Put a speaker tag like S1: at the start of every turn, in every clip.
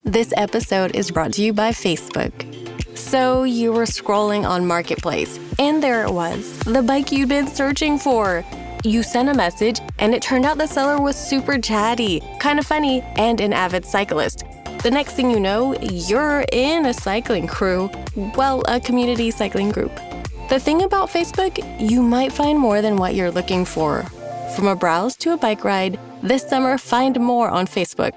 S1: This episode is brought to you by Facebook. So you were scrolling on Marketplace, and there it was, the bike you'd been searching for. You sent a message, and it turned out the seller was super chatty, kind of funny, and an avid cyclist. The next thing you know, you're in a cycling crew. Well, a community cycling group. The thing about Facebook, you might find more than what you're looking for. From a browse to a bike ride, this summer find more on Facebook.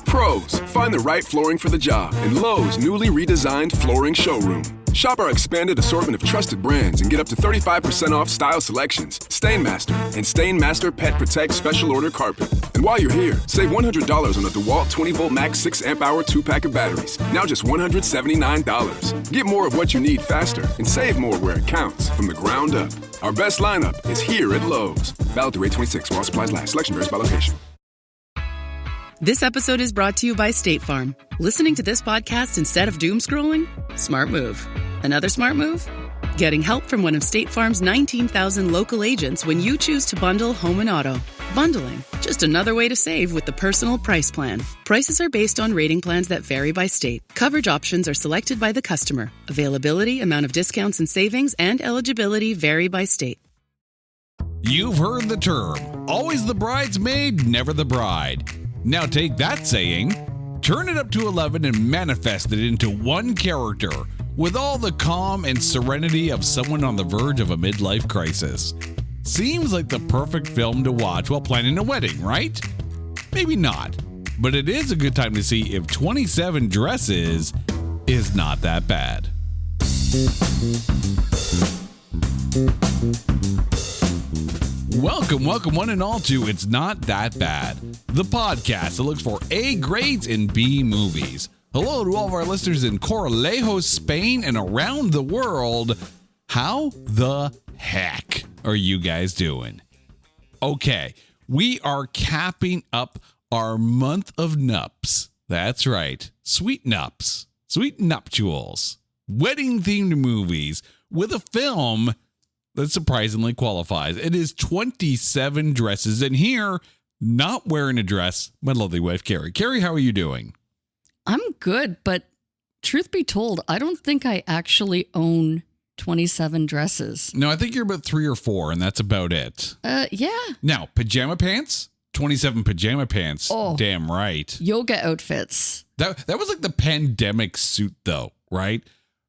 S2: Pros, find the right flooring for the job in Lowe's newly redesigned flooring showroom. Shop our expanded assortment of trusted brands and get up to 35% off style selections, Stainmaster, and Stainmaster Pet Protect Special Order Carpet. And while you're here, save $100 on the DeWalt 20-volt max 6-amp-hour 2-pack of batteries, now just $179. Get more of what you need faster and save more where it counts from the ground up. Our best lineup is here at Lowe's. Valid through 8/26 while supplies last. Selection varies by location.
S3: This episode is brought to you by State Farm. Listening to this podcast instead of doom scrolling? Smart move. Another smart move? Getting help from one of State Farm's 19,000 local agents when you choose to bundle home and auto. Bundling, just another way to save with the Personal Price Plan. Prices are based on rating plans that vary by state. Coverage options are selected by the customer. Availability, amount of discounts and savings, and eligibility vary by state.
S4: You've heard the term, always the bridesmaid, never the bride. Now take that saying, turn it up to 11 and manifest it into one character with all the calm and serenity of someone on the verge of a midlife crisis. Seems like the perfect film to watch while planning a wedding, right? Maybe not, but it is a good time to see if 27 Dresses is not that bad. Welcome one and all to It's Not That Bad, the podcast that looks for A grades in B movies. Hello to all of our listeners in Corralejo, Spain, and around the world. How the heck are you guys doing? Okay, we are capping up our month of nups. That's right, sweet nups, sweet nuptials, wedding-themed movies with a film that surprisingly qualifies. It is 27 Dresses, and here, not wearing a dress, my lovely wife, Carrie. Carrie, how are you doing?
S5: I'm good, but truth be told, I don't think I actually own 27 dresses.
S4: No, I think you're about 3 or 4, and that's about it.
S5: Yeah.
S4: Now, pajama pants? 27 pajama pants.
S5: Oh,
S4: damn right.
S5: Yoga outfits.
S4: That was like the pandemic suit, though, right?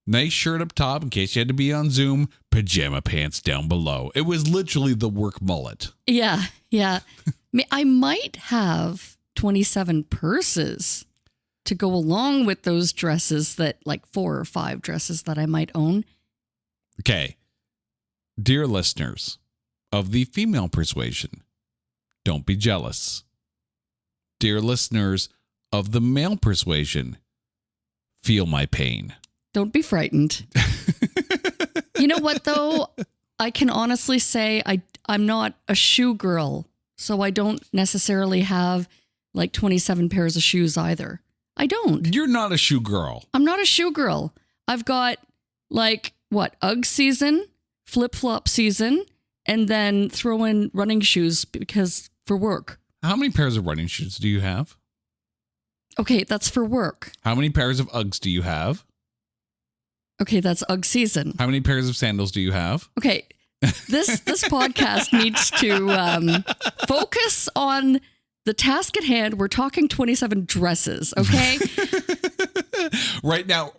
S4: Nice shirt up top in case you had to be on Zoom, pajama pants down below. It was literally the work mullet.
S5: Yeah. I might have 27 purses to go along with those dresses that, like 4 or 5 dresses that I might own.
S4: Okay. Dear listeners of the female persuasion, don't be jealous. Dear listeners of the male persuasion, feel my pain.
S5: Don't be frightened. You know what, though? I can honestly say I'm not a shoe girl, so I don't necessarily have like 27 pairs of shoes either. I don't.
S4: You're not a shoe girl.
S5: I'm not a shoe girl. I've got UGG season, flip-flop season, and then throw in running shoes because for work.
S4: How many pairs of running shoes do you have?
S5: Okay, that's for work.
S4: How many pairs of Uggs do you have?
S5: Okay, that's UGG season.
S4: How many pairs of sandals do you have?
S5: Okay, this podcast needs to focus on the task at hand. We're talking 27 dresses, okay?
S4: Right now,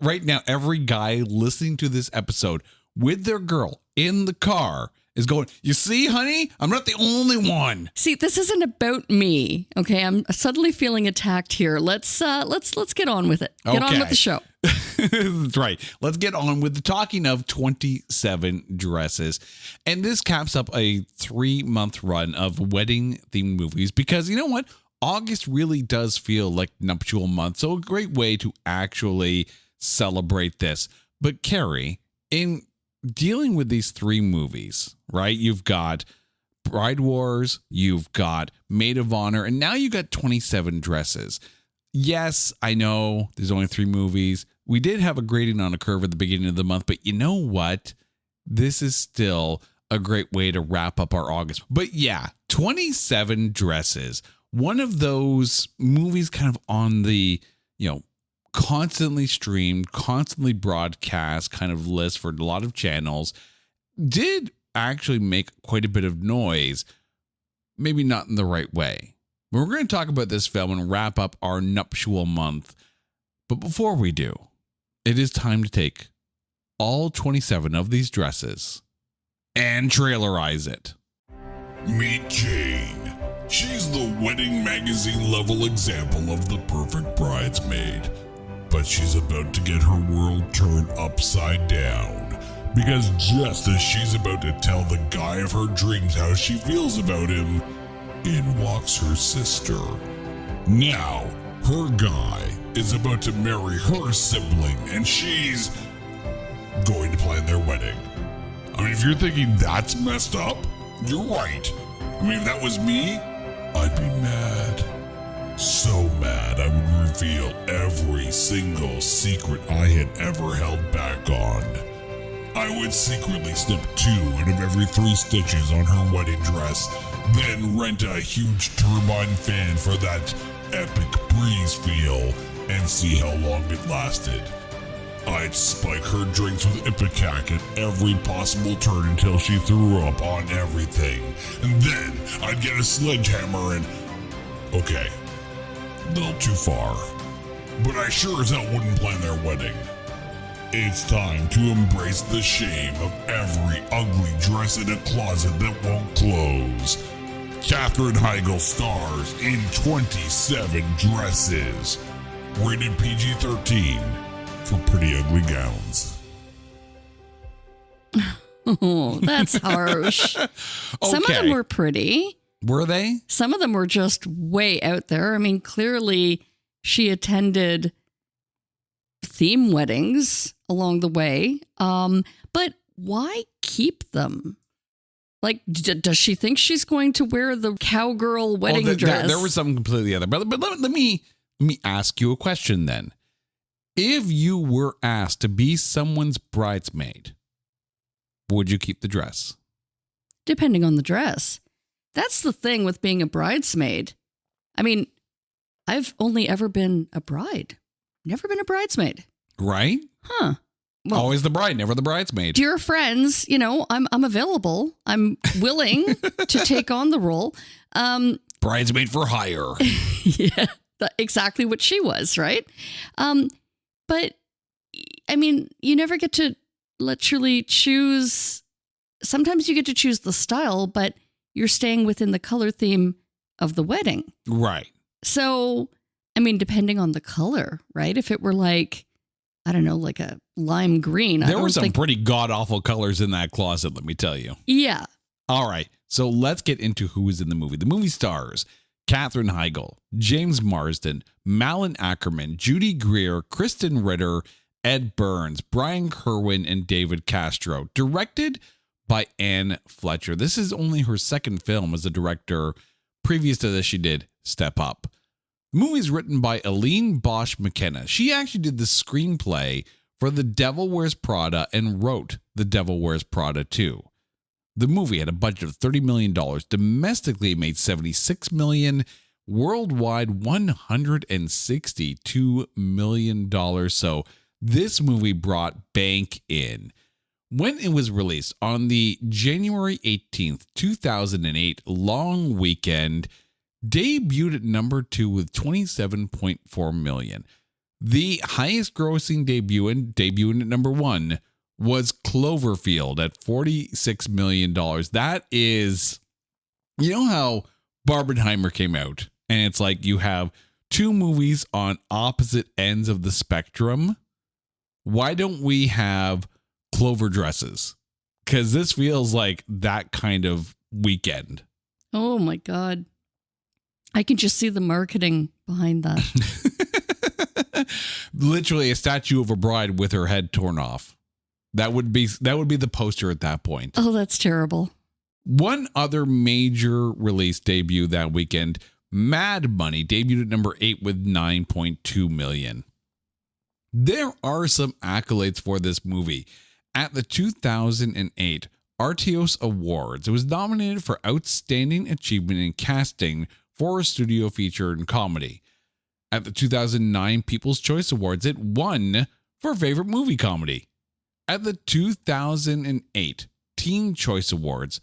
S4: every guy listening to this episode with their girl in the car is going, you see, honey, I'm not the only one.
S5: See, this isn't about me, okay? I'm suddenly feeling attacked here. Let's get on with it. Get on with the show.
S4: That's right. Let's get on with the talking of 27 dresses. And this caps up a 3-month run of wedding-themed movies because you know what? August really does feel like nuptial month. So a great way to actually celebrate this. But Carrie, in dealing with these 3 movies, right? You've got Bride Wars, you've got Maid of Honor, and now you got 27 Dresses. Yes, I know there's only 3 movies. We did have a grading on a curve at the beginning of the month, but you know what? This is still a great way to wrap up our August. But yeah, 27 Dresses. one of those movies kind of on the, constantly streamed, constantly broadcast kind of list for a lot of channels, did actually make quite a bit of noise, maybe not in the right way. We're going to talk about this film and wrap up our nuptial month. But before we do, it is time to take all 27 of these dresses and trailerize it.
S6: Meet Jane. She's the wedding magazine level example of the perfect bridesmaid. But she's about to get her world turned upside down. Because just as she's about to tell the guy of her dreams how she feels about him, in walks her sister. Now, her guy is about to marry her sibling, and she's going to plan their wedding. I mean, if you're thinking that's messed up, you're right. I mean, if that was me, I'd be mad. So mad I would reveal every single secret I had ever held back on. I would secretly snip 2 out of every 3 stitches on her wedding dress, then rent a huge turbine fan for that epic breeze feel and see how long it lasted. I'd spike her drinks with Ipecac at every possible turn until she threw up on everything. And then I'd get a sledgehammer and... Okay, a little too far. But I sure as hell wouldn't plan their wedding. It's time to embrace the shame of every ugly dress in a closet that won't close. Katherine Heigl stars in 27 dresses. Rated PG-13 for pretty ugly gowns.
S5: Oh, that's harsh. Some of them were pretty.
S4: Were they?
S5: Some of them were just way out there. I mean, clearly she attended theme weddings along the way. But why keep them? Like, does she think she's going to wear the cowgirl wedding dress?
S4: There was something completely other. But let me ask you a question then. If you were asked to be someone's bridesmaid, would you keep the dress?
S5: Depending on the dress. That's the thing with being a bridesmaid. I mean, I've only ever been a bride. Never been a bridesmaid.
S4: Right?
S5: Huh. Well,
S4: always the bride, never the bridesmaid.
S5: Dear friends, I'm available. I'm willing to take on the role.
S4: Bridesmaid for hire.
S5: Yeah, exactly what she was, right? But I mean, you never get to literally choose. Sometimes you get to choose the style, but you're staying within the color theme of the wedding.
S4: Right.
S5: So, I mean, depending on the color, right? If it were like, I don't know, like a lime green.
S4: There were some pretty god-awful colors in that closet, let me tell you.
S5: Yeah.
S4: All right. So let's get into who is in the movie. The movie stars Katherine Heigl, James Marsden, Malin Ackerman, Judy Greer, Kristen Ritter, Ed Burns, Brian Kerwin, and David Castro. Directed by Anne Fletcher. This is only her second film as a director. Previous to this, she did Step Up. The movie is written by Aline Bosch McKenna. She actually did the screenplay for The Devil Wears Prada and wrote The Devil Wears Prada 2. The movie had a budget of $30 million. Domestically, it made $76 million. Worldwide, $162 million. So this movie brought bank in. When it was released on the January 18th, 2008 long weekend, debuted at number 2 with $27.4 million. The highest grossing debuting at number 1 was Cloverfield at $46 million. That is, you know how Barbenheimer came out and it's like you have two movies on opposite ends of the spectrum? Why don't we have Clover Dresses? Because this feels like that kind of weekend.
S5: Oh my God. I can just see the marketing behind that.
S4: Literally a statue of a bride with her head torn off. That would be the poster at that point.
S5: Oh, that's terrible.
S4: One other major release debut that weekend, Mad Money, debuted at number 8 with $9.2 million. There are some accolades for this movie. At the 2008 Artios Awards, it was nominated for Outstanding Achievement in Casting for a studio feature in comedy. At the 2009 People's Choice Awards, it won for favorite movie comedy. At the 2008 Teen Choice Awards,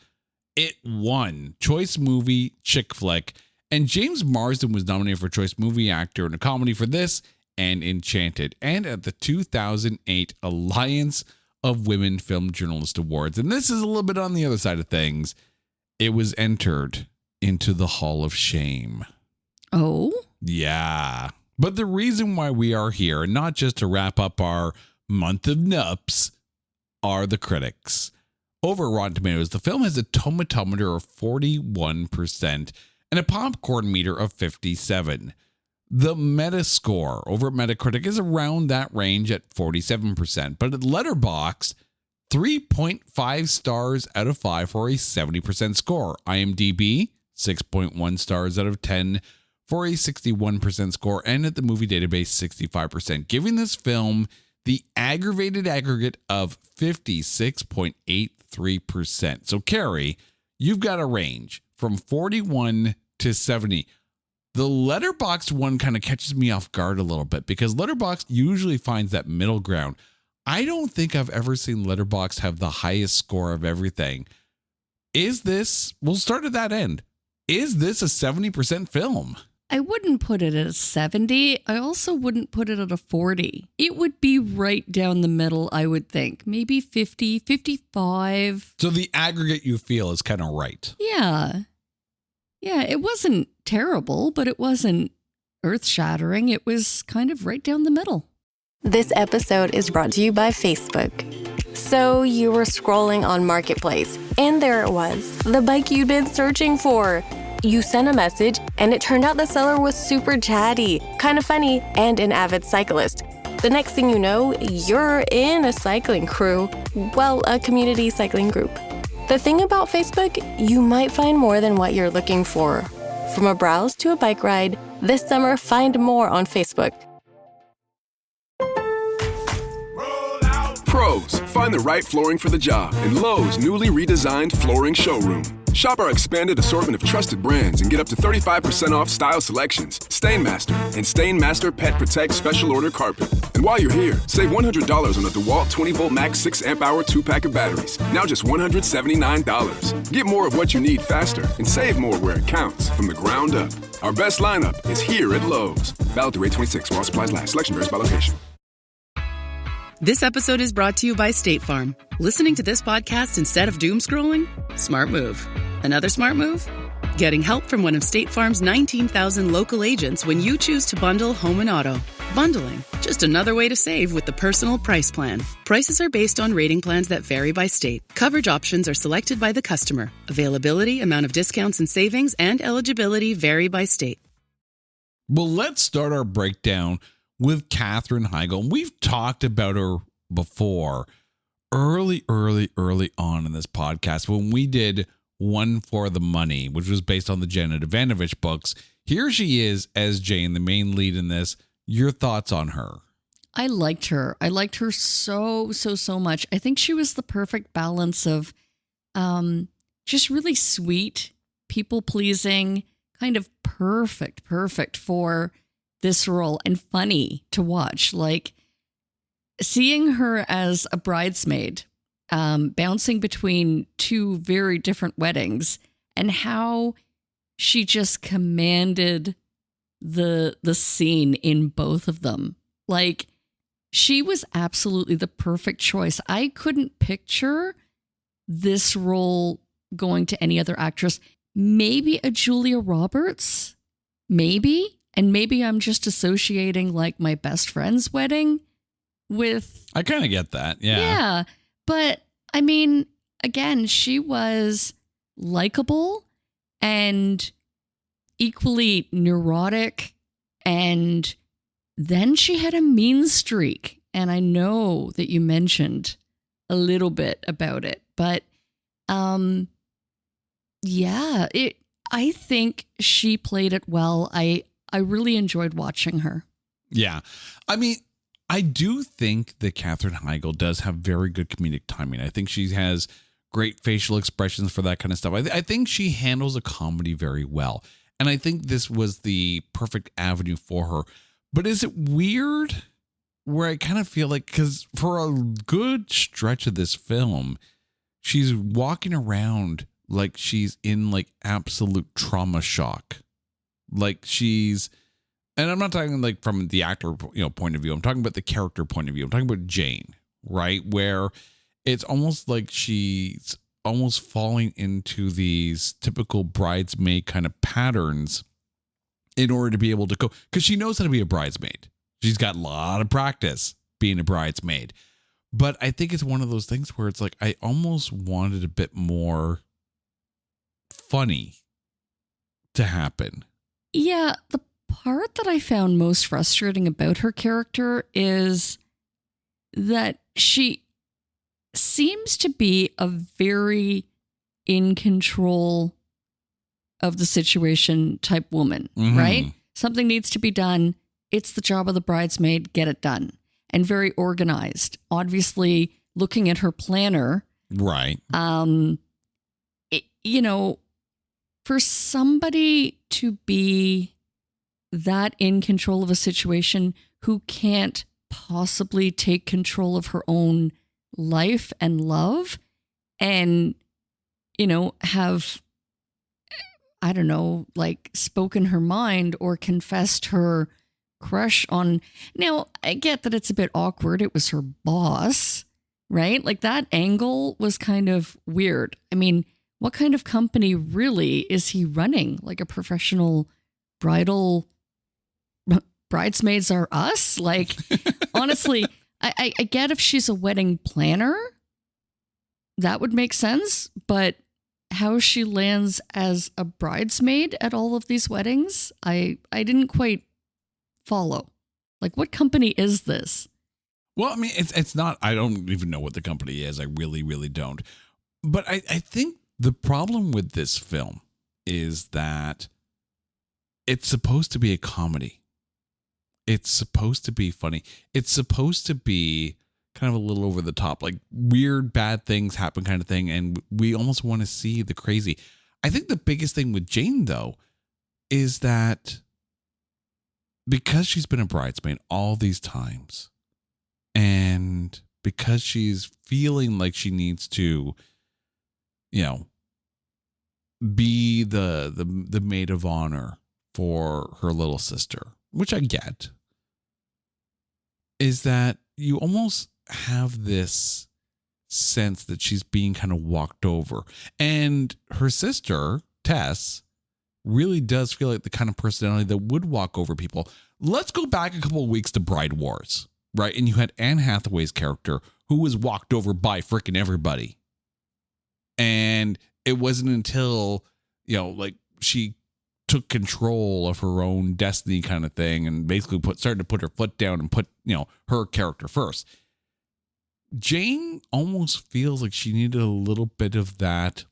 S4: it won Choice Movie Chick Flick, and James Marsden was nominated for Choice Movie Actor in a Comedy for this and Enchanted. And at the 2008 Alliance of Women Film Journalist Awards, and this is a little bit on the other side of things, it was entered into the Hall of Shame.
S5: Oh?
S4: Yeah. But the reason why we are here, and not just to wrap up our month of nups, are the critics. Over Rotten Tomatoes, the film has a tomatometer of 41% and a popcorn meter of 57%. The Metascore over at Metacritic is around that range at 47%, but at Letterboxd, 3.5 stars out of 5 for a 70% score. IMDb, 6.1 stars out of 10 for a 61% score, and at the Movie Database, 65%, giving this film the aggregate of 56.83%. So, Carrie, you've got a range from 41 to 70. The Letterboxd one kind of catches me off guard a little bit because Letterboxd usually finds that middle ground. I don't think I've ever seen Letterboxd have the highest score of everything. Is this, we'll start at that end. Is this a 70% film?
S5: I wouldn't put it at a 70. I also wouldn't put it at a 40. It would be right down the middle, I would think. Maybe 50, 55.
S4: So the aggregate you feel is kind of right.
S5: Yeah. Yeah, it wasn't terrible, but it wasn't earth-shattering. It was kind of right down the middle.
S1: This episode is brought to you by Facebook. So you were scrolling on Marketplace, and there it was, the bike you'd been searching for. You sent a message, and it turned out the seller was super chatty, kind of funny, and an avid cyclist. The next thing you know, you're in a cycling crew. Well, a community cycling group. The thing about Facebook, you might find more than what you're looking for. From a browse to a bike ride, this summer find more on Facebook.
S2: Pros, find the right flooring for the job in Lowe's newly redesigned flooring showroom. Shop our expanded assortment of trusted brands and get up to 35% off style selections, Stainmaster, and Stainmaster Pet Protect Special Order Carpet. And while you're here, save $100 on the DeWalt 20-volt max 6-amp-hour 2-pack of batteries. Now just $179. Get more of what you need faster and save more where it counts from the ground up. Our best lineup is here at Lowe's. Valid through 8/26 while supplies last. Selection varies by location.
S3: This episode is brought to you by State Farm. Listening to this podcast instead of doom scrolling? Smart move. Another smart move? Getting help from one of State Farm's 19,000 local agents when you choose to bundle home and auto. Bundling, just another way to save with the Personal Price Plan. Prices are based on rating plans that vary by state. Coverage options are selected by the customer. Availability, amount of discounts and savings, and eligibility vary by state.
S4: Well, let's start our breakdown with Katherine Heigl. We've talked about her before, early on in this podcast when we did One for the Money, which was based on the Janet Evanovich books. Here she is as Jane, the main lead in this. Your thoughts on her?
S5: I liked her. I liked her so much. I think she was the perfect balance of just really sweet, people-pleasing, kind of perfect for this role, and funny to watch. Like seeing her as a bridesmaid, bouncing between two very different weddings, and how she just commanded the scene in both of them. Like she was absolutely the perfect choice. I couldn't picture this role going to any other actress. Maybe a Julia Roberts, maybe. And maybe I'm just associating like my best friend's wedding with...
S4: I kind of get that. Yeah.
S5: Yeah. But I mean, again, she was likable and equally neurotic. And then she had a mean streak. And I know that you mentioned a little bit about it. But yeah, I think she played it well. I really enjoyed watching her.
S4: Yeah. I mean, I do think that Katherine Heigl does have very good comedic timing. I think she has great facial expressions for that kind of stuff. I think she handles a comedy very well. And I think this was the perfect avenue for her. But is it weird where I kind of feel like, because for a good stretch of this film, she's walking around like she's in like absolute trauma shock. Like she's, and I'm not talking like from the actor, point of view. I'm talking about the character point of view. I'm talking about Jane, right? Where it's almost like she's almost falling into these typical bridesmaid kind of patterns in order to be able to go, because she knows how to be a bridesmaid. She's got a lot of practice being a bridesmaid. But I think it's one of those things where it's like, I almost wanted a bit more funny to happen.
S5: Yeah, the part that I found most frustrating about her character is that she seems to be a very in control of the situation type woman, right? Something needs to be done. It's the job of the bridesmaid, get it done. And very organized. Obviously, looking at her planner.
S4: Right.
S5: For somebody to be that in control of a situation who can't possibly take control of her own life and love and, have, I don't know, like spoken her mind or confessed her crush on. Now, I get that it's a bit awkward. It was her boss, right? Like that angle was kind of weird. I mean, what kind of company really is he running? Like a professional bridesmaids are us? Like, honestly, I get if she's a wedding planner, that would make sense. But how she lands as a bridesmaid at all of these weddings, I didn't quite follow. Like, what company is this?
S4: Well, I mean, it's not, I don't even know what the company is. I really, really don't. But I think the problem with this film is that it's supposed to be a comedy. It's supposed to be funny. It's supposed to be kind of a little over the top, like weird, bad things happen kind of thing. And we almost want to see the crazy. I think the biggest thing with Jane, though, is that because she's been a bridesmaid all these times and because she's feeling like she needs to, be the maid of honor for her little sister, which I get, is that you almost have this sense that she's being kind of walked over. And her sister, Tess, really does feel like the kind of personality that would walk over people. Let's go back a couple of weeks to Bride Wars, right? And you had Anne Hathaway's character who was walked over by freaking everybody. And it wasn't until, she took control of her own destiny kind of thing and basically started to put her foot down and put, her character first. Jane almost feels like she needed a little bit of that,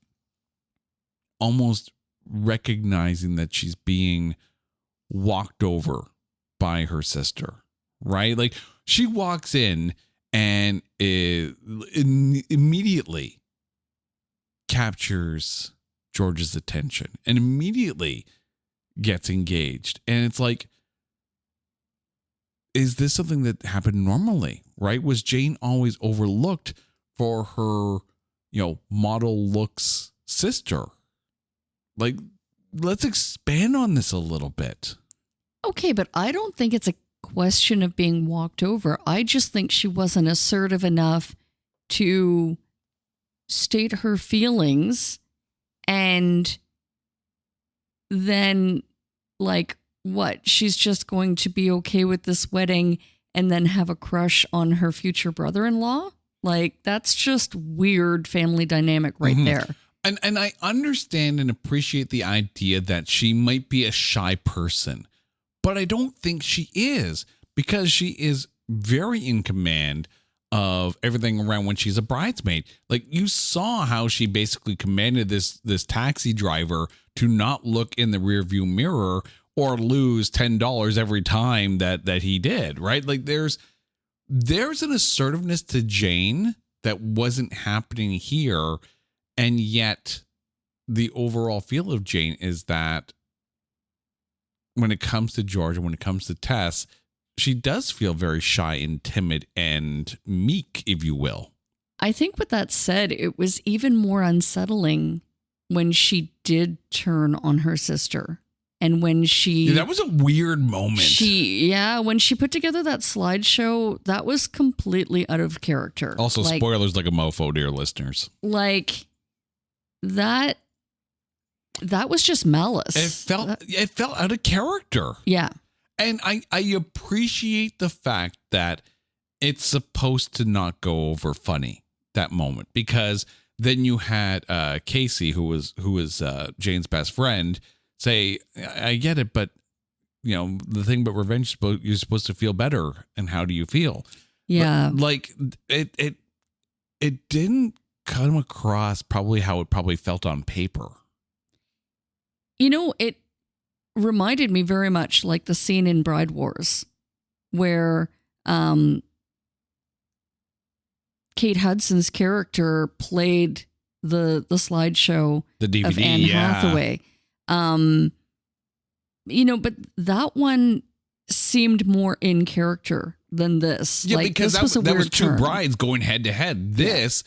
S4: almost recognizing that she's being walked over by her sister, right? Like she walks in and immediately captures George's attention and immediately gets engaged. And it's like, is this something that happened normally, right? Was Jane always overlooked for her, model looks sister? Like, let's expand on this a little bit.
S5: Okay, but I don't think it's a question of being walked over. I just think she wasn't assertive enough to state her feelings and then, like, what? She's just going to be okay with this wedding and then have a crush on her future brother-in-law? Like, that's just weird family dynamic right there.
S4: And I understand and appreciate the idea that she might be a shy person, but I don't think she is, because she is very in command of everything around when she's a bridesmaid. Like, you saw how she basically commanded this taxi driver to not look in the rearview mirror or lose $10 every time that he did, right? Like, there's an assertiveness to Jane that wasn't happening here. And yet the overall feel of Jane is that when it comes to George and when it comes to Tess, she does feel very shy and timid and meek, if you will.
S5: I think with that said, it was even more unsettling when she did turn on her sister. And when she...
S4: Yeah, that was a weird moment.
S5: When she put together that slideshow, that was completely out of character.
S4: Also, spoilers like a mofo, dear listeners.
S5: Like, that was just malice.
S4: It felt out of character.
S5: Yeah.
S4: And I appreciate the fact that it's supposed to not go over funny, that moment, because then you had Casey, who was Jane's best friend, say, I get it, but you know, the thing about revenge, you're supposed to feel better. And how do you feel?
S5: Yeah.
S4: But, like it didn't come across probably how it probably felt on paper.
S5: You know, it reminded me very much like the scene in Bride Wars where Kate Hudson's character played the slideshow,
S4: the DVD,
S5: of Anne Hathaway. You know, but that one seemed more in character than this.
S4: Yeah,
S5: like,
S4: because
S5: this
S4: that was two
S5: turn.
S4: brides going head to head. This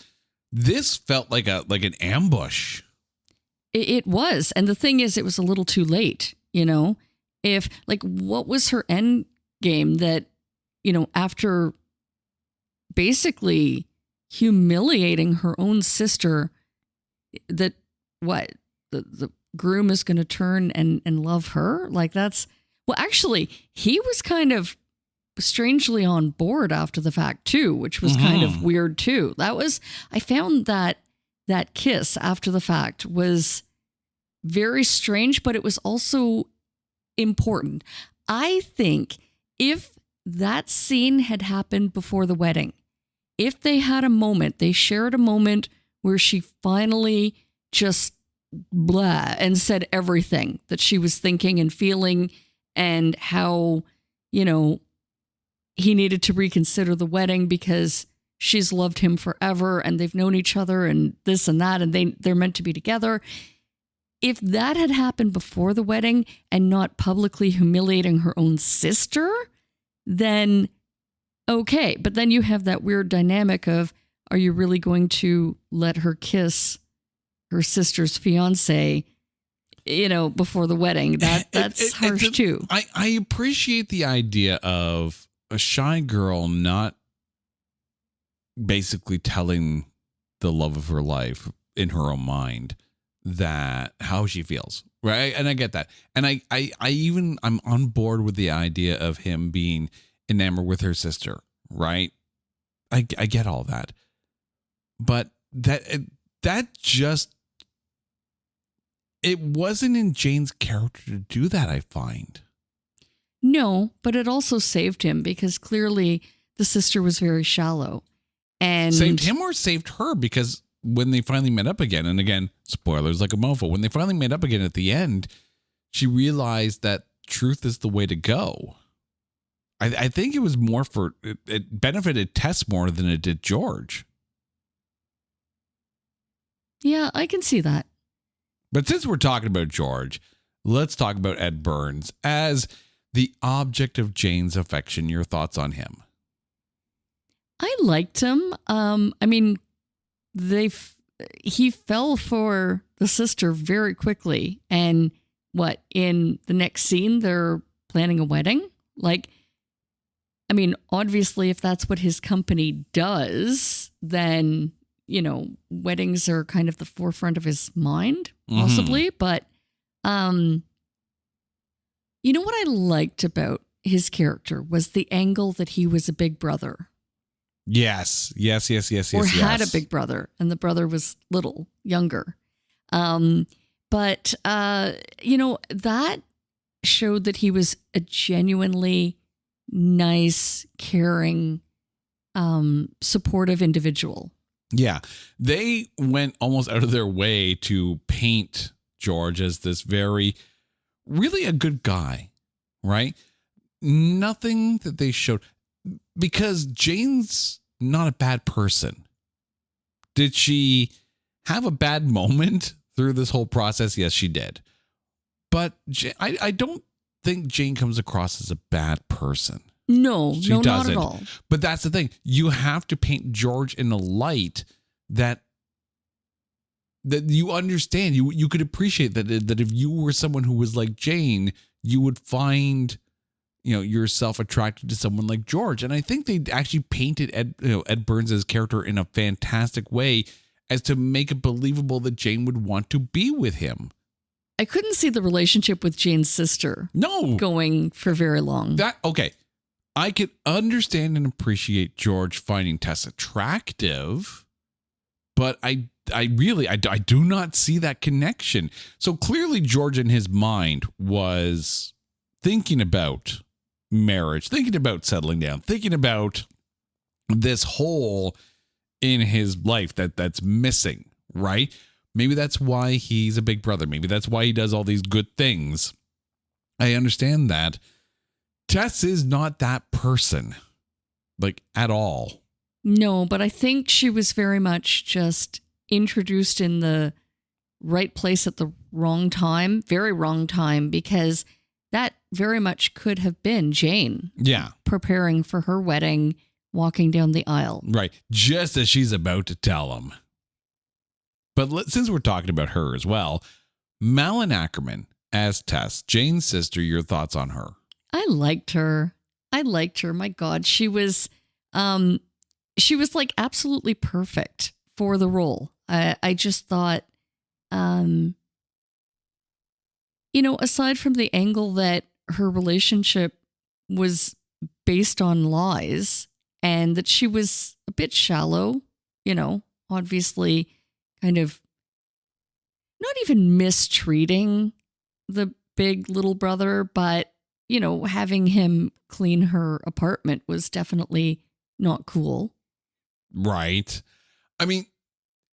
S4: felt like an ambush.
S5: It was. And the thing is, it was a little too late, you know? If, like, what was her end game that, you know, after basically humiliating her own sister, that what? The groom is going to turn and love her? Like, that's... Well, actually, he was kind of strangely on board after the fact, too, which was kind of weird, too. I found that kiss after the fact was very strange, but it was also important. I think if that scene had happened before the wedding, if they had a moment, they shared a moment where she finally just blah and said everything that she was thinking and feeling, and how, you know, he needed to reconsider the wedding because she's loved him forever and they've known each other and this and that, and they're meant to be together. If that had happened before the wedding and not publicly humiliating her own sister, then okay. But then you have that weird dynamic of, are you really going to let her kiss her sister's fiance, you know, before the wedding? That's harsh too.
S4: I appreciate the idea of a shy girl not basically telling the love of her life in her own mind that how she feels, right? And I get that. And I'm on board with the idea of him being enamored with her sister, right? I get all that. But that just, it wasn't in Jane's character to do that, I find.
S5: No, but it also saved him because clearly the sister was very shallow. And
S4: saved him or saved her? Because when they finally met up again, and again, spoilers like a mofo, when they finally met up again at the end, she realized that truth is the way to go. I think it was more for, it benefited Tess more than it did George.
S5: Yeah, I can see that.
S4: But since we're talking about George, let's talk about Ed Burns as the object of Jane's affection. Your thoughts on him?
S5: I liked him. I mean, he fell for the sister very quickly. And what, in the next scene, they're planning a wedding? Like, I mean, obviously, if that's what his company does, then, you know, weddings are kind of the forefront of his mind, possibly. But, you know what I liked about his character was the angle that he was a big brother. Yes. Or had a big brother, and the brother was little, younger. But, you know, that showed that he was a genuinely nice, caring, supportive individual.
S4: Yeah. They went almost out of their way to paint George as this really a good guy, right? Nothing that they showed, because Jane's not a bad person. Did she have a bad moment through this whole process? Yes, she did. But I don't think Jane comes across as a bad person.
S5: No,
S4: She
S5: no,
S4: doesn't.
S5: not at all.
S4: But that's the thing. You have to paint George in a light that you understand. You could appreciate that if you were someone who was like Jane, you would find, yourself attracted to someone like George. And I think they actually painted Ed Burns' character in a fantastic way as to make it believable that Jane would want to be with him.
S5: I couldn't see the relationship with Jane's sister going for very long.
S4: Okay. I could understand and appreciate George finding Tess attractive, but I do not see that connection. So clearly George in his mind was thinking about marriage, thinking about settling down, thinking about this hole in his life that's missing, right? Maybe that's why he's a big brother. Maybe that's why he does all these good things. I understand that. Tess is not that person, like, at all.
S5: No, but I think she was very much just introduced in the right place at the wrong time, very wrong time, because that very much could have been Jane.
S4: Yeah.
S5: Preparing for her wedding, walking down the aisle.
S4: Right. Just as she's about to tell him. But since we're talking about her as well, Malin Ackerman as Tess, Jane's sister, your thoughts on her?
S5: I liked her. My God, she was like absolutely perfect for the role. I just thought, aside from the angle that her relationship was based on lies and that she was a bit shallow, obviously kind of not even mistreating the big little brother, but having him clean her apartment was definitely not cool.
S4: Right. I mean,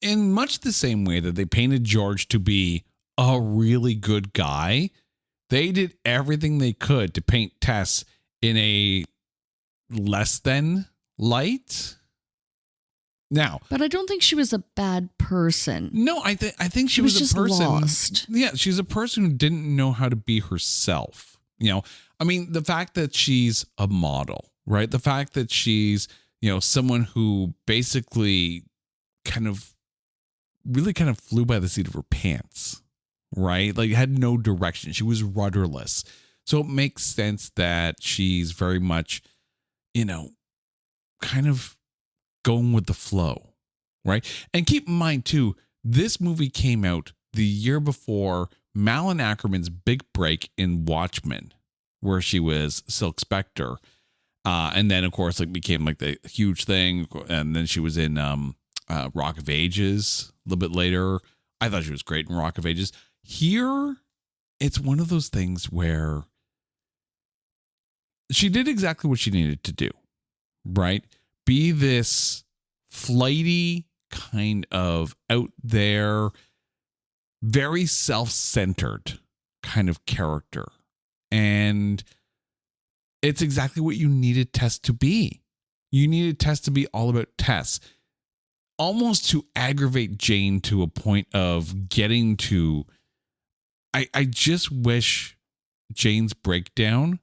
S4: in much the same way that they painted George to be a really good guy, they did everything they could to paint Tess in a less than light. Now,
S5: but I don't think she was a bad person.
S4: No, I think she was
S5: just
S4: a person.
S5: Lost.
S4: Yeah, she's a person who didn't know how to be herself. I mean, the fact that she's a model, right? The fact that she's, someone who basically really flew by the seat of her pants, right? Like had no direction. She was rudderless. So it makes sense that she's very much, kind of going with the flow, right? And keep in mind too, this movie came out the year before Malin Ackerman's big break in Watchmen, where she was Silk Spectre. And then, of course, became the huge thing. And then she was in Rock of Ages a little bit later. I thought she was great in Rock of Ages. Here, it's one of those things where she did exactly what she needed to do, right? Be this flighty, kind of out there, very self-centered kind of character. And it's exactly what you needed Tess to be. You needed Tess to be all about Tess. Almost to aggravate Jane to a point of getting to... I just wish Jane's breakdown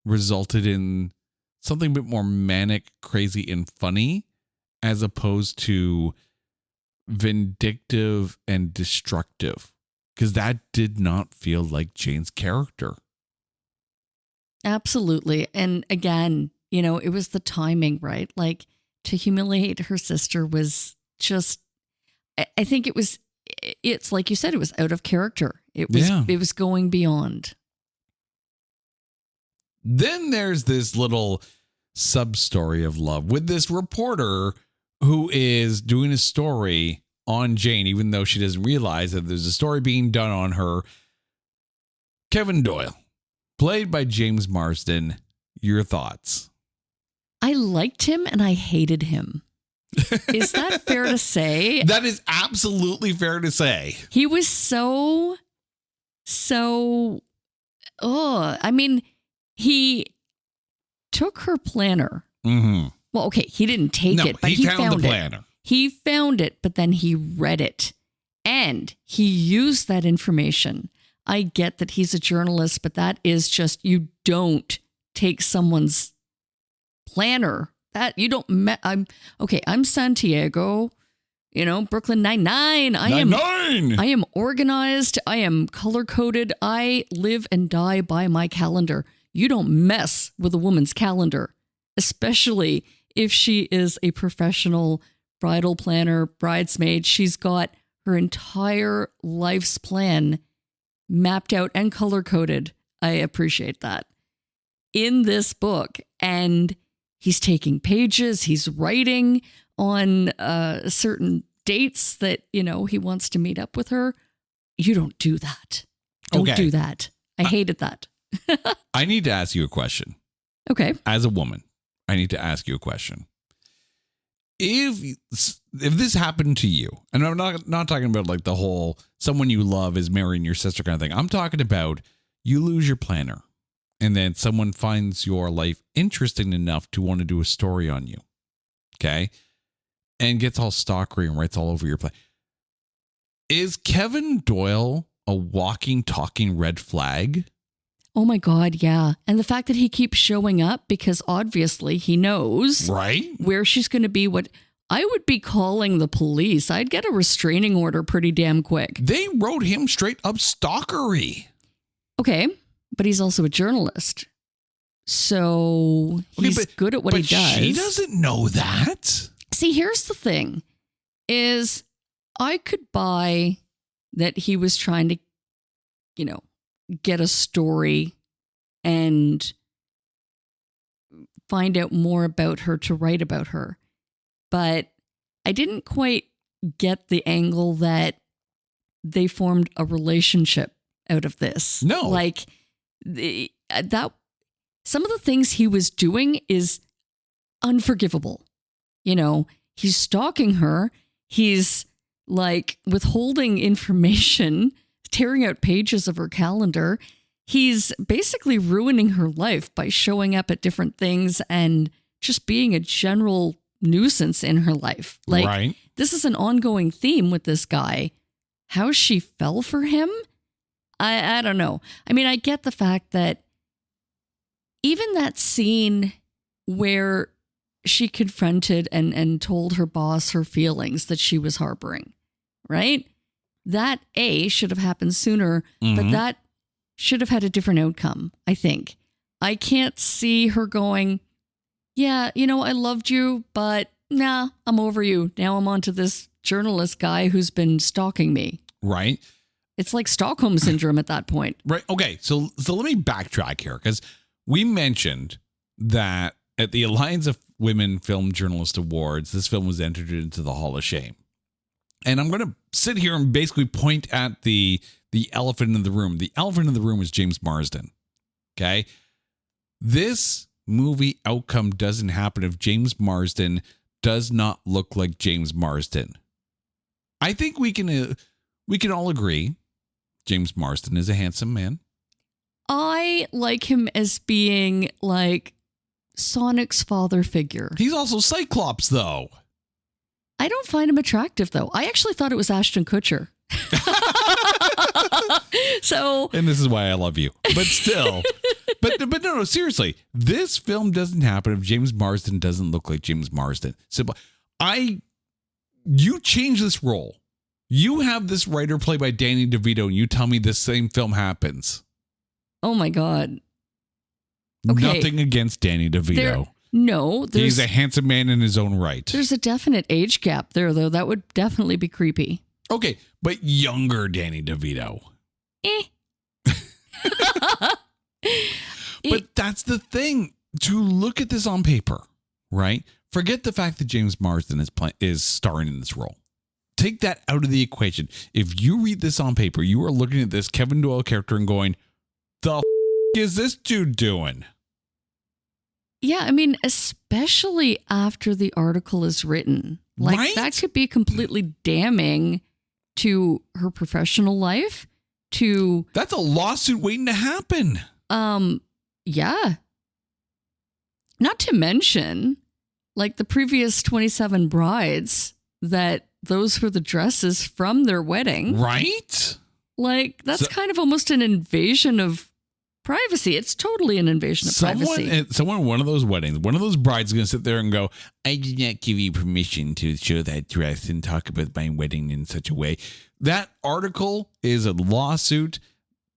S4: resulted in something a bit more manic, crazy, and funny, as opposed to vindictive and destructive, because that did not feel like Jane's character.
S5: Absolutely. And again, it was the timing, right? Like, to humiliate her sister was just, I think it's like you said, it was out of character. It was going beyond.
S4: Then there's this little sub-story of love with this reporter who is doing a story on Jane, even though she doesn't realize that there's a story being done on her. Kevin Doyle, played by James Marsden. Your thoughts?
S5: I liked him and I hated him. Is that fair to say?
S4: That is absolutely fair to say.
S5: He was so, I mean, he took her planner.
S4: Mm-hmm.
S5: Well, okay, he didn't take it, but he found
S4: the planner.
S5: It. He found it, but then he read it and he used that information I get that he's a journalist, but that is just, you don't take someone's planner. That you don't, I'm Santiago, Brooklyn Nine-Nine. I am organized. I am color-coded. I live and die by my calendar. You don't mess with a woman's calendar, especially if she is a professional bridal planner, bridesmaid. She's got her entire life's plan mapped out and color-coded. I appreciate that. In this book, and he's taking pages, he's writing on certain dates that, he wants to meet up with her. You don't do that. Don't do that. I hated that.
S4: I need to ask you a question.
S5: Okay.
S4: As a woman, I need to ask you a question. If this happened to you, and I'm not talking about like the whole someone you love is marrying your sister kind of thing. I'm talking about you lose your planner and then someone finds your life interesting enough to want to do a story on you. Okay. And gets all stalkery and writes all over your plan. Is Kevin Doyle a walking, talking red flag?
S5: Oh my God, yeah. And the fact that he keeps showing up because obviously he knows where she's going to be. What I would be calling the police. I'd get a restraining order pretty damn quick.
S4: They wrote him straight up stalkery.
S5: Okay, but he's also a journalist. So he's good at what he does.
S4: She doesn't know that.
S5: See, here's the thing, is I could buy that he was trying to, get a story and find out more about her to write about her. But I didn't quite get the angle that they formed a relationship out of this.
S4: No.
S5: Like that some of the things he was doing is unforgivable. He's stalking her. He's like withholding information, tearing out pages of her calendar. He's basically ruining her life by showing up at different things and just being a general nuisance in her life. Like, This is an ongoing theme with this guy. How she fell for him? I don't know. I mean, I get the fact that even that scene where she confronted and told her boss her feelings that she was harboring, right? That should have happened sooner, but that should have had a different outcome, I think. I can't see her going, yeah, I loved you, but nah, I'm over you. Now I'm on to this journalist guy who's been stalking me.
S4: Right.
S5: It's like Stockholm syndrome at that point.
S4: Right. Okay. So let me backtrack here, because we mentioned that at the Alliance of Women Film Journalist Awards, this film was entered into the Hall of Shame. And I'm going to sit here and basically point at the elephant in the room. The elephant in the room is James Marsden. Okay. This movie outcome doesn't happen if James Marsden does not look like James Marsden. I think we can all agree James Marsden is a handsome man.
S5: I like him as being like Sonic's father figure.
S4: He's also Cyclops, though.
S5: I don't find him attractive, though. I actually thought it was Ashton Kutcher.
S4: And this is why I love you. But still. but no, seriously. This film doesn't happen if James Marsden doesn't look like James Marsden. So you change this role. You have this writer played by Danny DeVito, and you tell me this same film happens.
S5: Oh, my God. Okay.
S4: Nothing against Danny DeVito.
S5: He's
S4: a handsome man in his own right.
S5: There's a definite age gap there, though. That would definitely be creepy.
S4: Okay, but younger Danny DeVito. But that's the thing. To look at this on paper, right? Forget the fact that James Marsden is starring in this role. Take that out of the equation. If you read this on paper, you are looking at this Kevin Doyle character and going, the is this dude doing?
S5: Yeah, I mean, especially after the article is written. Like, that could be completely damning to her professional life.
S4: That's a lawsuit waiting to happen.
S5: Yeah. Not to mention, like the previous 27 brides, that those were the dresses from their wedding.
S4: Right?
S5: Like, that's kind of almost an invasion of privacy. It's totally an invasion of privacy.
S4: Someone at one of those weddings, one of those brides is going to sit there and go, I did not give you permission to show that dress and talk about my wedding in such a way. That article is a lawsuit.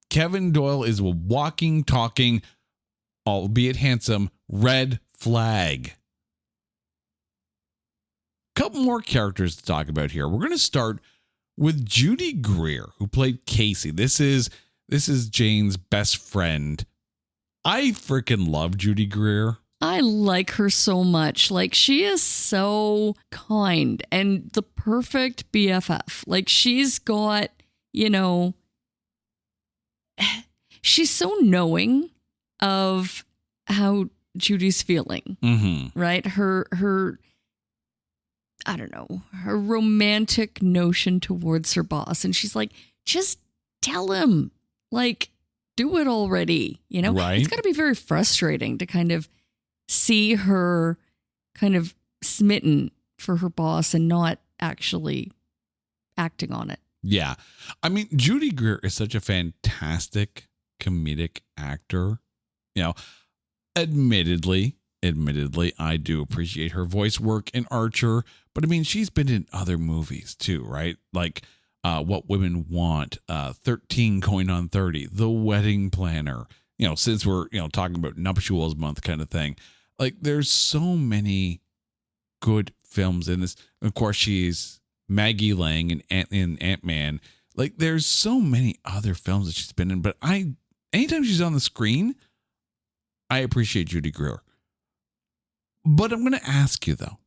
S4: Kevin Doyle is a walking, talking, albeit handsome, red flag. Couple more characters to talk about here. We're going to start with Judy Greer, who played Casey. This is Jane's best friend. I freaking love Judy Greer.
S5: I like her so much. Like, she is so kind and the perfect BFF. Like, she's got, she's so knowing of how Judy's feeling, right? Her, I don't know, her romantic notion towards her boss. And she's like, just tell him, like, do it already, Right. It's got to be very frustrating to kind of see her kind of smitten for her boss and not actually acting on it.
S4: Yeah. I mean, Judy Greer is such a fantastic comedic actor. Admittedly, I do appreciate her voice work in Archer, but I mean, she's been in other movies too, right? Like What Women Want, 13 Going on 30, The Wedding Planner, since we're, talking about nuptials month kind of thing. Like, there's so many good films in this. Of course, she's Maggie Lang in Ant-Man. Like, there's so many other films that she's been in, but anytime she's on the screen, I appreciate Judy Greer. But I'm going to ask you, though,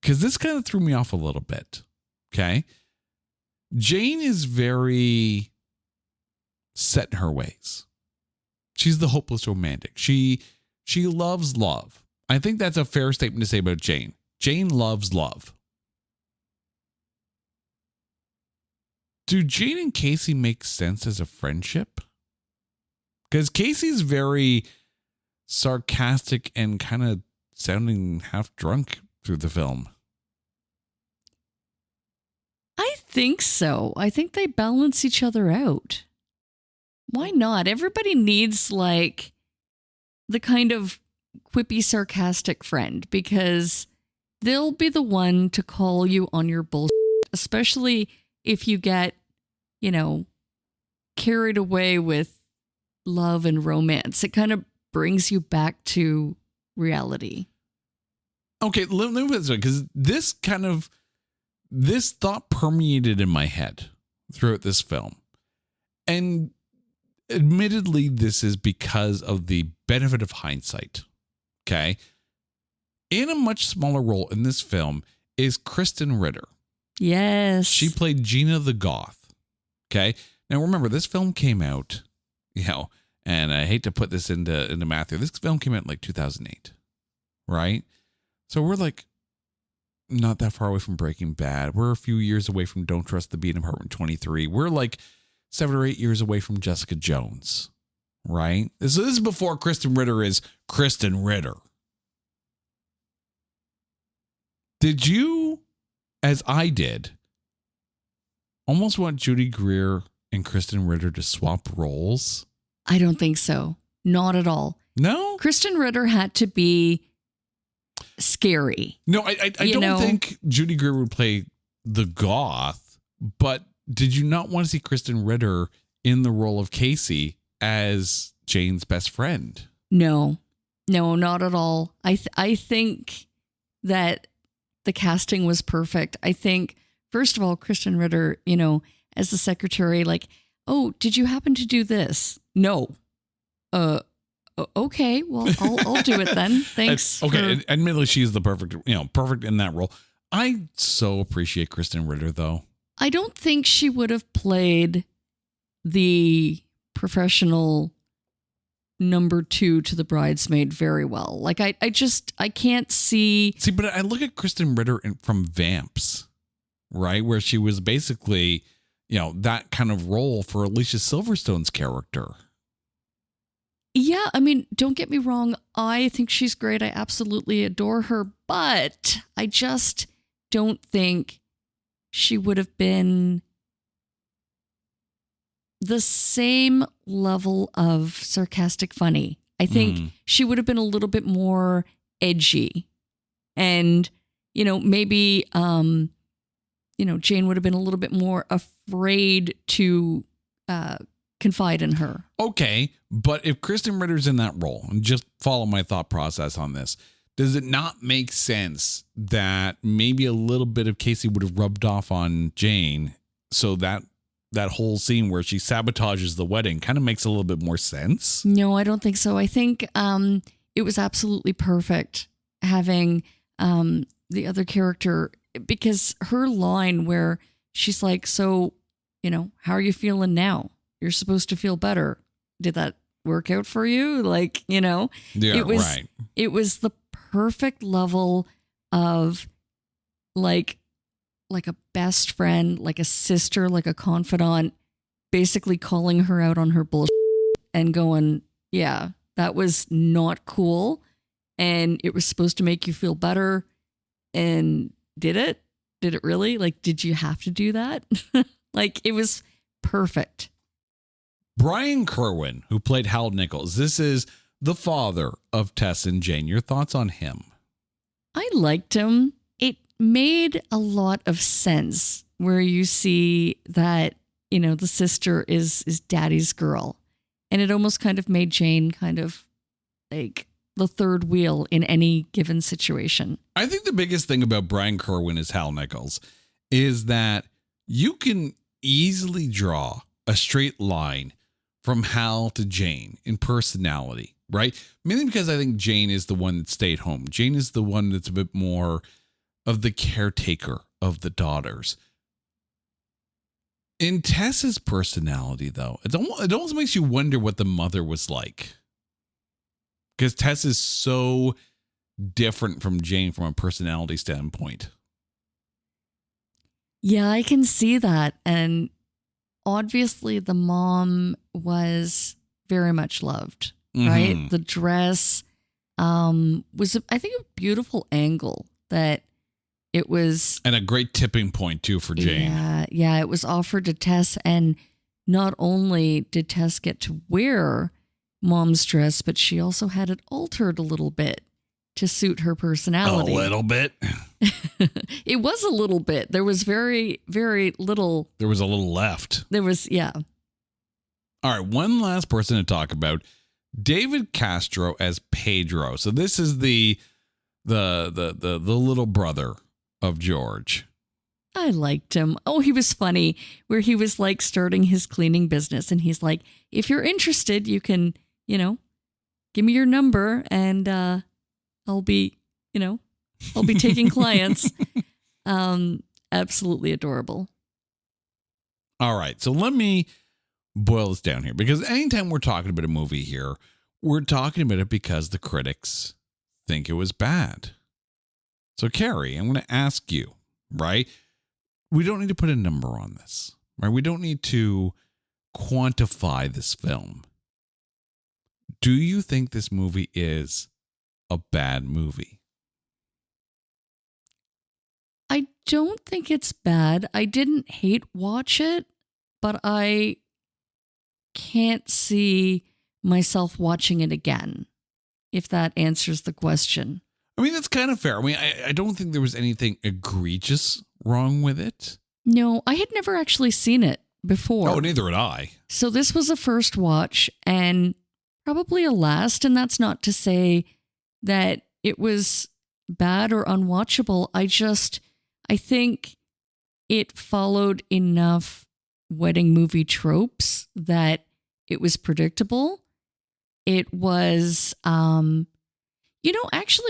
S4: because this kind of threw me off a little bit. Okay. Jane is very set in her ways. She's the hopeless romantic. She loves love. I think that's a fair statement to say about Jane. Jane loves love. Do Jane and Casey make sense as a friendship? Because Casey's very sarcastic and kind of sounding half drunk through the film.
S5: I think so. I think they balance each other out. Why not? Everybody needs like the kind of quippy, sarcastic friend, because they'll be the one to call you on your bullshit, especially if you get, carried away with love and romance. It kind of brings you back to reality.
S4: Okay, let me put it this way, because this thought permeated in my head throughout this film. And admittedly, this is because of the benefit of hindsight. Okay. In a much smaller role in this film is Kristen Ritter.
S5: Yes.
S4: She played Gina the Goth. Okay. Now remember, this film came out, and I hate to put this into Matthew. This film came out in like 2008. Right. So we're like not that far away from Breaking Bad. We're a few years away from Don't Trust the Beat in Apartment 23. We're like 7 or 8 years away from Jessica Jones, right? So this is before Kristen Ritter is Kristen Ritter. Did you, as I did, almost want Judy Greer and Kristen Ritter to swap roles?
S5: I don't think so. Not at all.
S4: No?
S5: Kristen Ritter had to be scary.
S4: No, I don't think Judy Greer would play the goth, but did you not want to see Kristen Ritter in the role of Casey as Jane's best friend?
S5: No, not at all. I think that the casting was perfect. I think, first of all, Kristen Ritter, as the secretary, like, oh, did you happen to do this? No. Okay, well, I'll do it then. Thanks.
S4: Okay, admittedly, she's the perfect in that role. I so appreciate Kristen Ritter, though.
S5: I don't think she would have played the professional number 2 to the bridesmaid very well. Like, I can't see.
S4: See, but I look at Kristen Ritter from Vamps, right? Where she was basically, that kind of role for Alicia Silverstone's character.
S5: Yeah, I mean, don't get me wrong. I think she's great. I absolutely adore her, but I just don't think she would have been the same level of sarcastic funny. I think she would have been a little bit more edgy. And, maybe, Jane would have been a little bit more afraid to confide in her.
S4: Okay, but if Kristen Ritter's in that role, and just follow my thought process on this, does it not make sense that maybe a little bit of Casey would have rubbed off on Jane, so that whole scene where she sabotages the wedding kind of makes a little bit more sense?
S5: No, I don't think so. I think it was absolutely perfect having the other character, because her line where she's like, so, how are you feeling now? You're supposed to feel better. Did that work out for you? Like,
S4: Yeah,
S5: right. It was the perfect level of like a best friend, like a sister, like a confidant, basically calling her out on her bullshit and going, yeah, that was not cool. And it was supposed to make you feel better. And did it? Did it really? Like, did you have to do that? Like, it was perfect.
S4: Brian Kerwin, who played Hal Nichols, this is the father of Tess and Jane. Your thoughts on him?
S5: I liked him. It made a lot of sense where you see that, the sister is daddy's girl. And it almost kind of made Jane kind of like the third wheel in any given situation.
S4: I think the biggest thing about Brian Kerwin as Hal Nichols is that you can easily draw a straight line from Hal to Jane in personality, right? Mainly because I think Jane is the one that stayed home. Jane is the one that's a bit more of the caretaker of the daughters. In Tess's personality, though, it almost makes you wonder what the mother was like. Because Tess is so different from Jane from a personality standpoint.
S5: Yeah, I can see that. And obviously the mom was very much loved, right? The dress was, I think, a beautiful angle that it was.
S4: And a great tipping point, too, for Jane.
S5: Yeah, it was offered to Tess. And not only did Tess get to wear mom's dress, but she also had it altered a little bit to suit her personality.
S4: A little bit?
S5: It was a little bit. There was very, very little.
S4: There was a little left.
S5: There was, yeah.
S4: All right, one last person to talk about. David Castro as Pedro. So this is the little brother of George.
S5: I liked him. Oh, he was funny, where he was like starting his cleaning business, and he's like, if you're interested, you can, give me your number and I'll be taking clients. Absolutely adorable.
S4: All right. So let me boil this down here, because anytime we're talking about a movie here, we're talking about it because the critics think it was bad. So Carrie, I'm going to ask you, right? We don't need to put a number on this, right? We don't need to quantify this film. Do you think this movie is a bad movie?
S5: I don't think it's bad. I didn't hate watch it, but I can't see myself watching it again, if that answers the question.
S4: I mean, that's kind of fair. I mean, I don't think there was anything egregious wrong with it.
S5: No, I had never actually seen it before.
S4: Oh, neither had I.
S5: So this was a first watch and probably a last. And that's not to say that it was bad or unwatchable. I think it followed enough wedding movie tropes that it was predictable. It was, actually,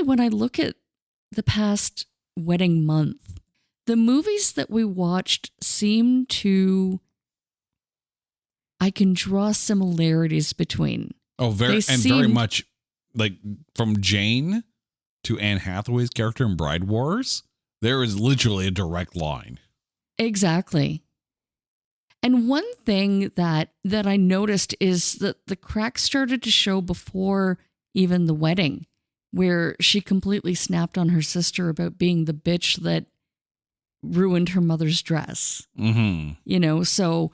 S5: when I look at the past wedding month, the movies that we watched seem to, I can draw similarities between.
S4: Oh, very much like from Jane to Anne Hathaway's character in Bride Wars. There is literally a direct line.
S5: Exactly. And one thing that I noticed is that the cracks started to show before even the wedding, where she completely snapped on her sister about being the bitch that ruined her mother's dress.
S4: Mm-hmm.
S5: So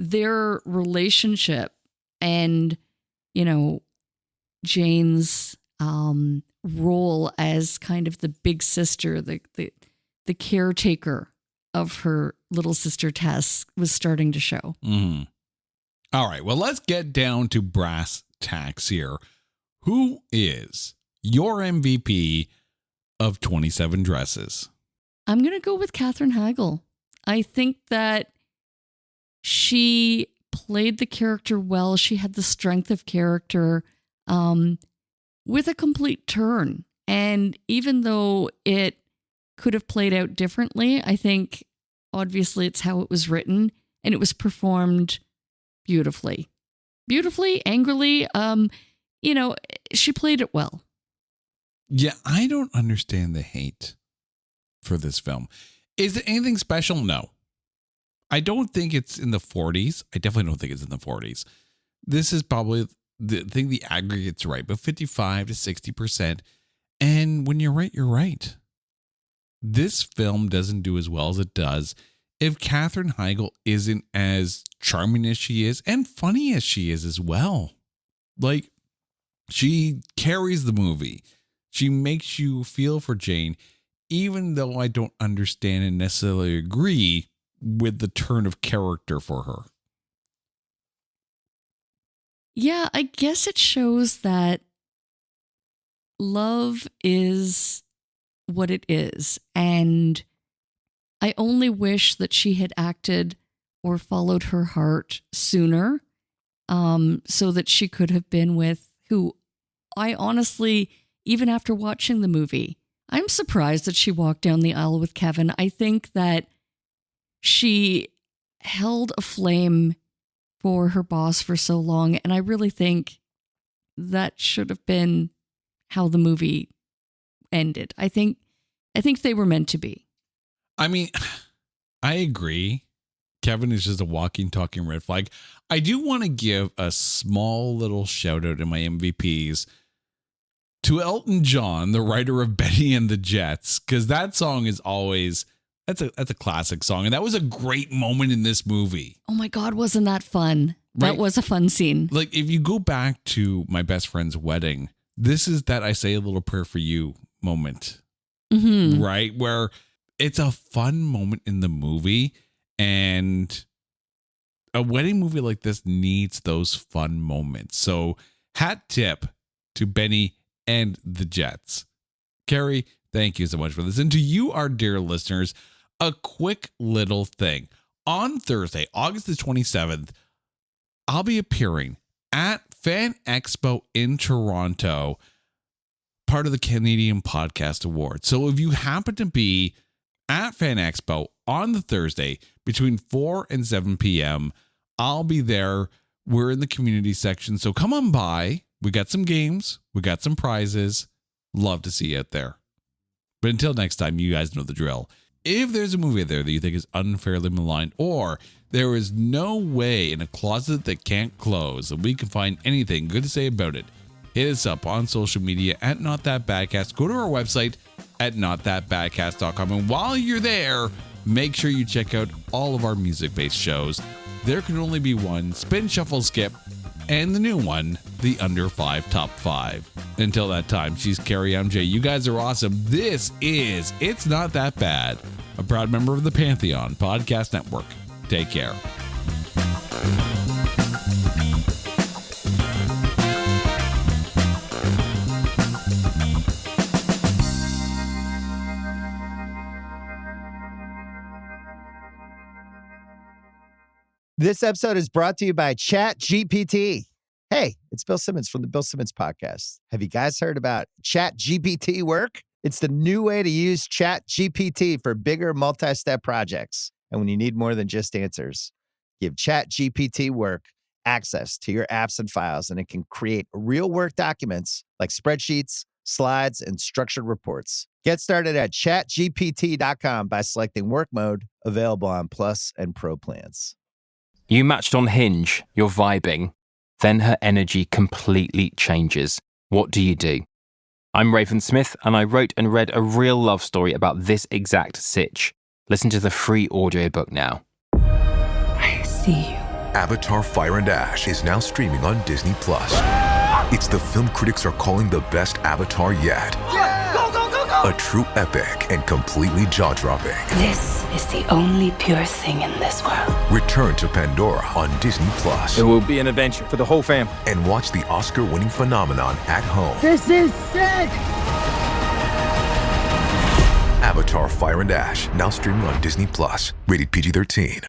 S5: their relationship and, Jane's role as kind of the big sister, the caretaker of her little sister Tess was starting to show.
S4: Mm. All right. Well, let's get down to brass tacks here. Who is your MVP of 27 Dresses?
S5: I'm going to go with Katherine Heigl. I think that she played the character well. She had the strength of character with a complete turn. And even though it could have played out differently, I think obviously it's how it was written, and it was performed beautifully, angrily. She played it well.
S4: Yeah, I don't understand the hate for this film. Is it anything special? No. I don't think it's in the 40s. I definitely don't think it's in the 40s. This is probably, I think the aggregate's right, but 55 to 60%. And when you're right, you're right. This film doesn't do as well as it does if Katherine Heigl isn't as charming as she is and funny as she is as well. Like, she carries the movie. She makes you feel for Jane, even though I don't understand and necessarily agree with the turn of character for her.
S5: Yeah, I guess it shows that love is what it is. And I only wish that she had acted or followed her heart sooner, so that she could have been with who I honestly, even after watching the movie, I'm surprised that she walked down the aisle with Kevin. I think that she held a flame for her boss for so long, and I really think that should have been how the movie ended. I think they were meant to be.
S4: I mean, I agree. Kevin is just a walking, talking red flag. I do want to give a small little shout out in my MVPs to Elton John, the writer of Benny and the Jets, because that song is always, that's a classic song. And that was a great moment in this movie.
S5: Oh my God, wasn't that fun?
S4: Right?
S5: That was a fun scene.
S4: Like, if you go back to my best friend's wedding, this is that I say a little prayer for you moment, right? Where it's a fun moment in the movie, and a wedding movie like this needs those fun moments. So hat tip to Benny and the Jets. Carrie, thank you so much for this. And to you, our dear listeners, a quick little thing. On Thursday, August the 27th, I'll be appearing at Fan Expo in Toronto, part of the Canadian Podcast Awards. So if you happen to be at Fan Expo on the Thursday between 4 and 7 p.m., I'll be there. We're in the community section, so come on by. We got some games. We got some prizes. Love to see you out there. But until next time, you guys know the drill. If there's a movie out there that you think is unfairly maligned, or there is no way in a closet that can't close that we can find anything good to say about it, hit us up on social media at Not That Badcast. Go to our website at notthatbadcast.com. And while you're there, make sure you check out all of our music-based shows. There Can Only Be One, Spin, Shuffle, Skip, and the new one, the Under 5 Top 5. Until that time, she's Carrie, I'm Jay. You guys are awesome. This is It's Not That Bad, a proud member of the Pantheon Podcast Network. Take care.
S7: This episode is brought to you by ChatGPT. Hey, it's Bill Simmons from the Bill Simmons Podcast. Have you guys heard about ChatGPT work? It's the new way to use ChatGPT for bigger multi-step projects. And when you need more than just answers, give ChatGPT work access to your apps and files, and it can create real work documents like spreadsheets, slides, and structured reports. Get started at chatgpt.com by selecting work mode, available on Plus and Pro plans.
S8: You matched on Hinge, you're vibing. Then her energy completely changes. What do? I'm Raven Smith, and I wrote and read a real love story about this exact sitch. Listen to the free audiobook now.
S9: I see you. Avatar: Fire and Ash is now streaming on Disney+. It's the film critics are calling the best Avatar yet.
S10: Go, go, go, go!
S9: A true epic and completely jaw-dropping.
S11: This is the only pure thing in this world.
S9: Return to Pandora on Disney+.
S12: It will be an adventure for the whole family.
S9: And watch the Oscar-winning phenomenon at home.
S10: This is sick!
S9: Avatar: Fire and Ash, now streaming on Disney+. Rated PG-13.